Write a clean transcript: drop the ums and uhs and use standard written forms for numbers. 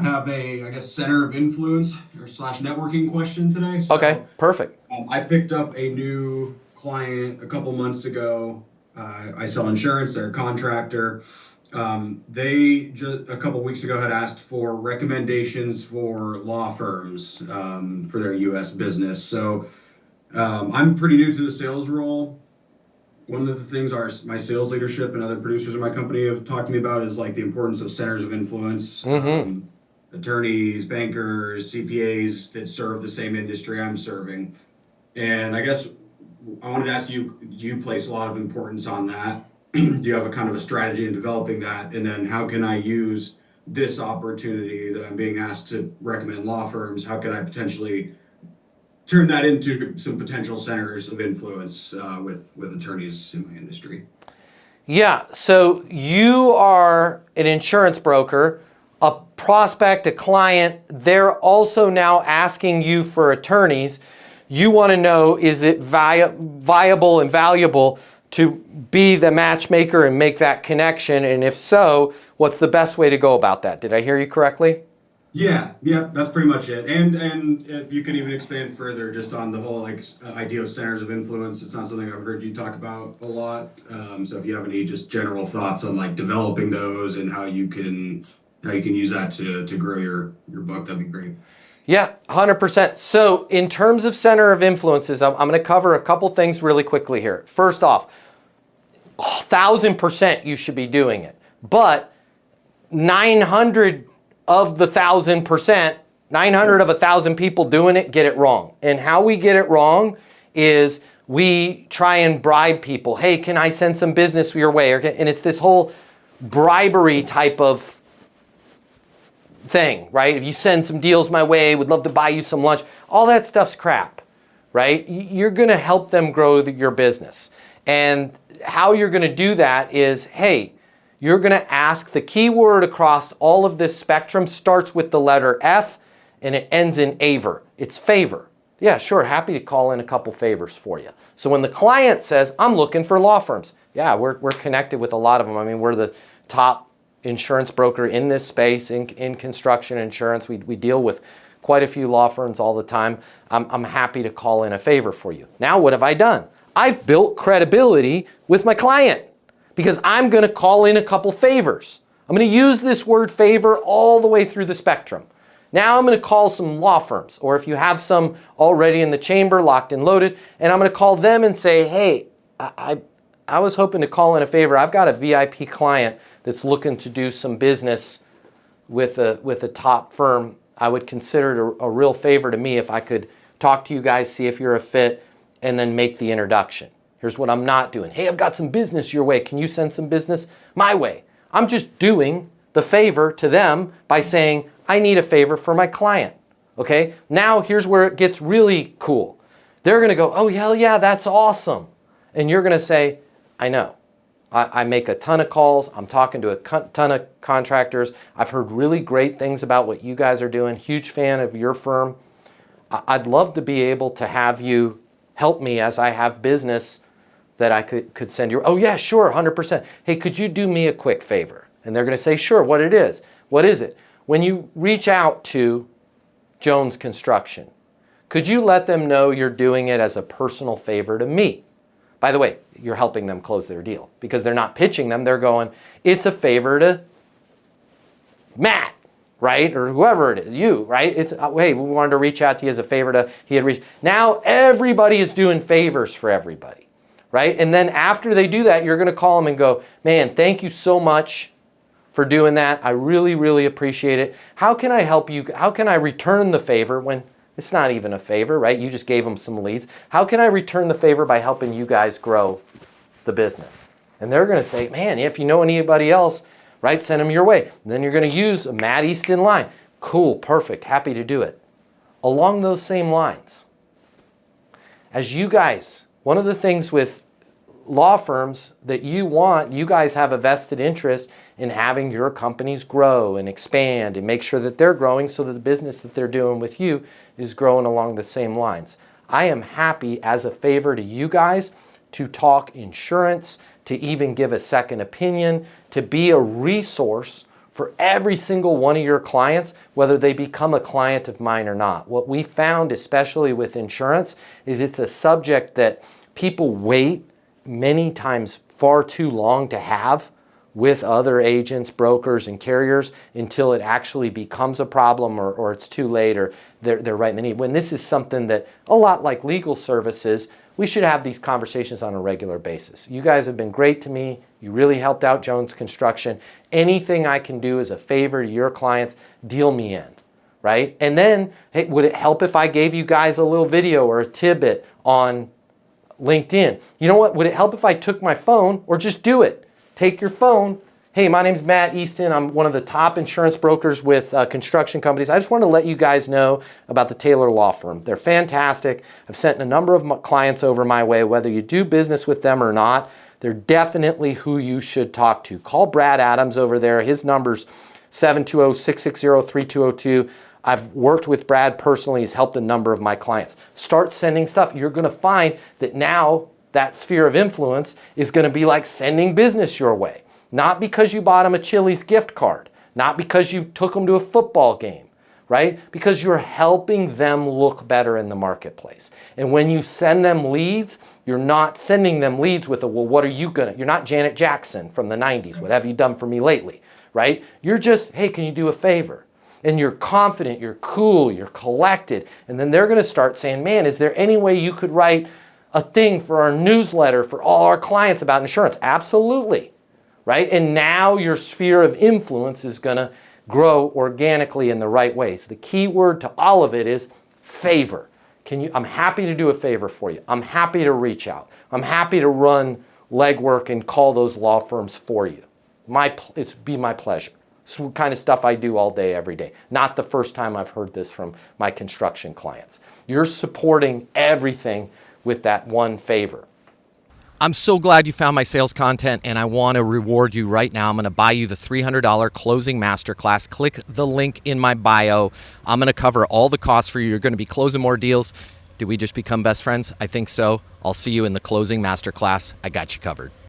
have a, I guess, center of influence or slash networking question today. Okay, perfect. I picked up a new client a couple months ago. I sell insurance. They're a contractor. They just a couple weeks ago had asked for recommendations for law firms for their U.S. business. So I'm pretty new to the sales role. One of the things my sales leadership and other producers in my company have talked to me about is like the importance of centers of influence, Mm-hmm. attorneys, bankers, CPAs that serve the same industry I'm serving. And I guess I wanted to ask you, do you place a lot of importance on that? Do you have a kind of a strategy in developing that? And then how can I use this opportunity that I'm being asked to recommend law firms? How can I potentially turn that into some potential centers of influence with attorneys in my industry? Yeah, so you are an insurance broker, a prospect, a client. They're also now asking you for attorneys. You want to know, is it viable and valuable to be the matchmaker and make that connection? And if so, what's the best way to go about that? Did I hear you correctly? Yeah, that's pretty much it. And if you can even expand further just on the whole like idea of centers of influence, it's not something I've heard you talk about a lot. So if you have any just general thoughts on like developing those and how you can use that to grow your book, that'd be great. Yeah, 100%. So in terms of center of influences, I'm going to cover a couple things really quickly here. First off, 1,000% you should be doing it. But 900 of the 1,000%, 900 of 1,000 people doing it get it wrong. And how we get it wrong is we try and bribe people. Hey, can I send some business your way? And it's this whole bribery type of thing, right? If you send some deals my way, would love to buy you some lunch. All that stuff's crap, right? You're going to help them grow your business. And how you're going to do that is, hey, you're going to ask the keyword across all of this spectrum starts with the letter F and it ends in aver. It's favor. Yeah, sure. Happy to call in a couple favors for you. So when the client says, I'm looking for law firms. Yeah, we're connected with a lot of them. I mean, we're the top insurance broker in this space, in construction insurance. We deal with quite a few law firms all the time. I'm happy to call in a favor for you. Now, what have I done? I've built credibility with my client because I'm going to call in a couple favors. I'm going to use this word favor all the way through the spectrum. Now I'm going to call some law firms, or if you have some already in the chamber, locked and loaded, and I'm going to call them and say, hey, I was hoping to call in a favor. I've got a VIP client that's looking to do some business with a top firm. I would consider it a real favor to me if I could talk to you guys, see if you're a fit, and then make the introduction. Here's what I'm not doing. Hey, I've got some business your way. Can you send some business my way? I'm just doing the favor to them by saying, I need a favor for my client. Okay? Now here's where it gets really cool. They're going to go, oh, hell yeah, that's awesome. And you're going to say, I know. I make a ton of calls. I'm talking to a ton of contractors. I've heard really great things about what you guys are doing. Huge fan of your firm. I'd love to be able to have you help me as I have business that I could send you. Oh yeah, sure, 100%. Hey, could you do me a quick favor? And they're going to say, sure, what it is. What is it? When you reach out to Jones Construction, could you let them know you're doing it as a personal favor to me? By the way, you're helping them close their deal because they're not pitching them. They're going, it's a favor to Matt, right? Or whoever it is, you, right? It's, hey, we wanted to reach out to you as a favor to, he had reached. Now everybody is doing favors for everybody, right? And then after they do that, you're going to call them and go, man, thank you so much for doing that. I really, really appreciate it. How can I help you? How can I return the favor when it's not even a favor, right? You just gave them some leads. How can I return the favor by helping you guys grow the business? And they're going to say, man, if you know anybody else, right, send them your way. And then you're going to use a Matt Easton line. Cool, perfect, happy to do it. Along those same lines, as you guys, one of the things with law firms that you guys have a vested interest in having your companies grow and expand and make sure that they're growing so that the business that they're doing with you is growing along the same lines. I am happy as a favor to you guys to talk insurance, to even give a second opinion, to be a resource for every single one of your clients, whether they become a client of mine or not. What we found, especially with insurance, is it's a subject that people wait many times far too long to have with other agents, brokers, and carriers until it actually becomes a problem, or it's too late, or they're right in the need. When this is something that, a lot like legal services, we should have these conversations on a regular basis. You guys have been great to me. You really helped out Jones Construction. Anything I can do as a favor to your clients, deal me in, right? And then, hey, would it help if I gave you guys a little video or a tidbit on LinkedIn? You know what? Would it help if I took my phone, or just do it? Take your phone. Hey, my name's Matt Easton. I'm one of the top insurance brokers with construction companies. I just want to let you guys know about the Taylor Law Firm. They're fantastic. I've sent a number of clients over my way. Whether you do business with them or not, they're definitely who you should talk to. Call Brad Adams over there. His number's 720-660-3202. I've worked with Brad personally. He's helped a number of my clients. Start sending stuff. You're going to find that now that sphere of influence is going to be like sending business your way. Not because you bought them a Chili's gift card, not because you took them to a football game, right? Because you're helping them look better in the marketplace. And when you send them leads, you're not sending them leads with a, well, what are you gonna, you're not Janet Jackson from the 90s, what have you done for me lately, right? You're just, hey, can you do a favor? And you're confident, you're cool, you're collected. And then they're gonna start saying, man, is there any way you could write a thing for our newsletter for all our clients about insurance? Absolutely. Right? And now your sphere of influence is going to grow organically in the right ways. The key word to all of it is favor. I'm happy to do a favor for you. I'm happy to reach out. I'm happy to run legwork and call those law firms for you. It's be my pleasure. It's the kind of stuff I do all day, every day. Not the first time I've heard this from my construction clients. You're supporting everything with that one favor. I'm so glad you found my sales content, and I want to reward you right now. I'm going to buy you the $300 closing masterclass. Click the link in my bio. I'm going to cover all the costs for you. You're going to be closing more deals. Did we just become best friends? I think so. I'll see you in the closing masterclass. I got you covered.